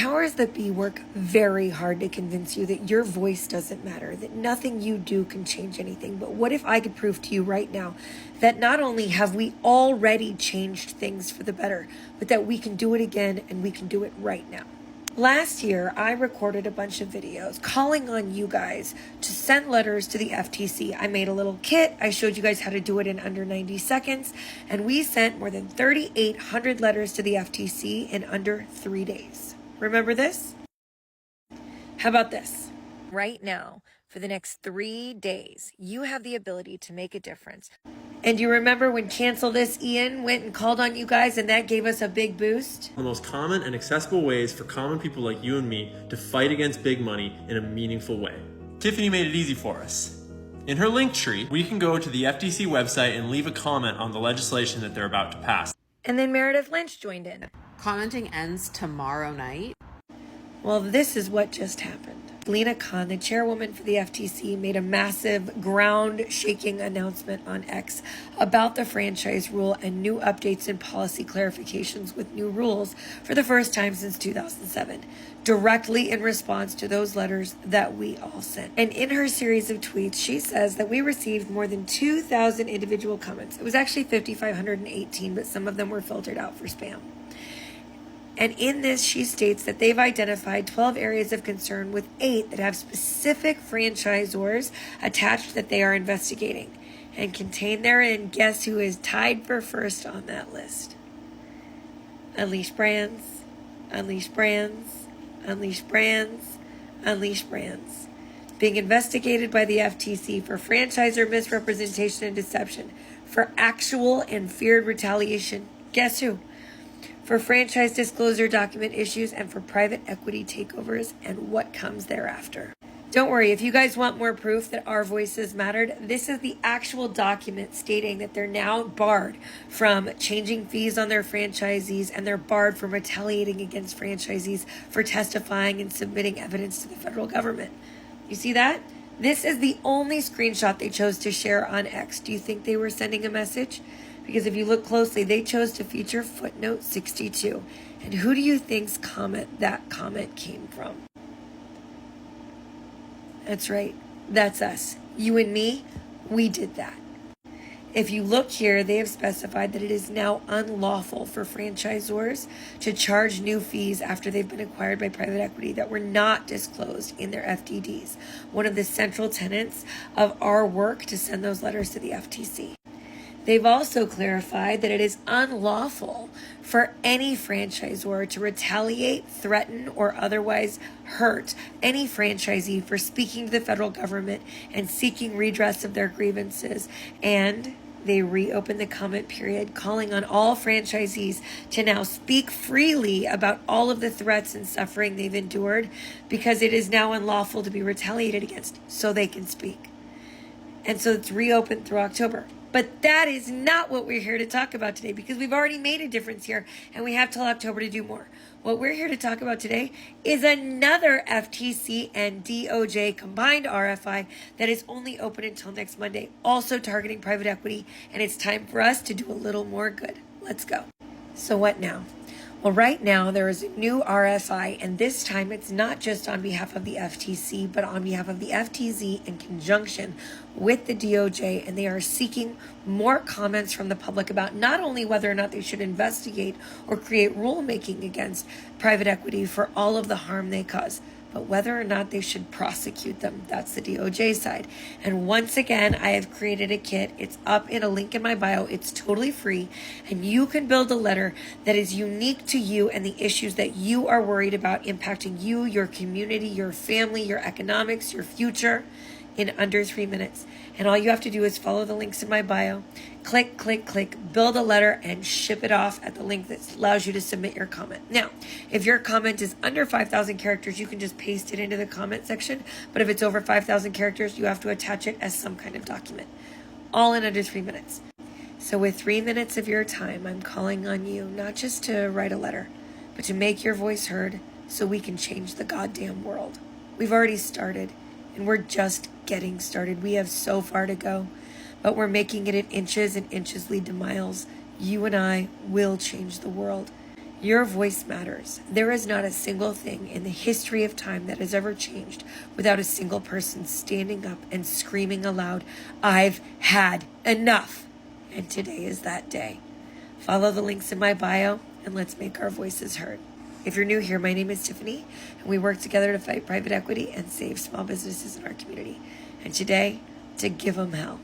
powers that be work very hard to convince you that your voice doesn't matter, that nothing you do can change anything. But what if I could prove to you right now that not only have we already changed things for the better, but that we can do it again and we can do it right now? Last year, I recorded a bunch of videos calling on you guys to send letters to the FTC. I made a little kit. I showed you guys how to do it in under 90 seconds. And we sent more than 3,800 letters to the FTC in under 3 days. Remember this? How about this? Right now, for the next 3 days, you have the ability to make a difference. And you remember when Cancel This Ian went and called on you guys and that gave us a big boost? The most common and accessible ways for common people like you and me to fight against big money in a meaningful way. Tiffany made it easy for us. In her link tree, we can go to the FTC website and leave a comment on the legislation that they're about to pass. And then Meredith Lynch joined in. Commenting ends tomorrow night. Well, this is what just happened. Lena Khan, the chairwoman for the FTC, made a massive ground-shaking announcement on X about the franchise rule and new updates and policy clarifications with new rules for the first time since 2007, directly in response to those letters that we all sent. And in her series of tweets, she says that we received more than 2,000 individual comments. It was actually 5,518, but some of them were filtered out for spam. And in this, she states that they've identified 12 areas of concern with 8 that have specific franchisors attached that they are investigating. And contained therein, guess who is tied for first on that list? Unleash Brands, Unleash Brands, Unleash Brands, Unleash Brands. Being investigated by the FTC for franchisor misrepresentation and deception, for actual and feared retaliation. Guess who? For franchise disclosure document issues and for private equity takeovers and what comes thereafter. Don't worry, if you guys want more proof that our voices mattered, this is the actual document stating that they're now barred from changing fees on their franchisees and they're barred from retaliating against franchisees for testifying and submitting evidence to the federal government. You see that? This is the only screenshot they chose to share on X. Do you think they were sending a message? Because if you look closely, they chose to feature footnote 62. And who do you think's that comment came from? That's right. That's us. You and me, we did that. If you look here, they have specified that it is now unlawful for franchisors to charge new fees after they've been acquired by private equity that were not disclosed in their FDDs. One of the central tenets of our work to send those letters to the FTC. They've also clarified that it is unlawful for any franchisor to retaliate, threaten, or otherwise hurt any franchisee for speaking to the federal government and seeking redress of their grievances. And they reopened the comment period, calling on all franchisees to now speak freely about all of the threats and suffering they've endured because it is now unlawful to be retaliated against, so they can speak. And so it's reopened through October. But that is not what we're here to talk about today because we've already made a difference here and we have till October to do more. What we're here to talk about today is another FTC and DOJ combined RFI that is only open until next Monday, also targeting private equity, and it's time for us to do a little more good. Let's go. So what now? Well, right now there is a new RFI, and this time it's not just on behalf of the FTC, but on behalf of the FTC in conjunction with the DOJ, and they are seeking more comments from the public about not only whether or not they should investigate or create rulemaking against private equity for all of the harm they cause, but whether or not they should prosecute them. That's the DOJ side. And once again, I have created a kit. It's up in a link in my bio. It's totally free. And you can build a letter that is unique to you and the issues that you are worried about impacting you, your community, your family, your economics, your future in under 3 minutes. And all you have to do is follow the links in my bio, click, click, click, build a letter, and ship it off at the link that allows you to submit your comment. Now, if your comment is under 5,000 characters, you can just paste it into the comment section. But if it's over 5,000 characters, you have to attach it as some kind of document. All in under 3 minutes. So with 3 minutes of your time, I'm calling on you not just to write a letter, but to make your voice heard so we can change the goddamn world. We've already started. And we're just getting started. We have so far to go, but we're making it in inches, and inches lead to miles. You and I will change the world. Your voice matters. There is not a single thing in the history of time that has ever changed without a single person standing up and screaming aloud, "I've had enough." And today is that day. Follow the links in my bio and let's make our voices heard. If you're new here, my name is Tiffany, and we work together to fight private equity and save small businesses in our community. And today, to give them hell.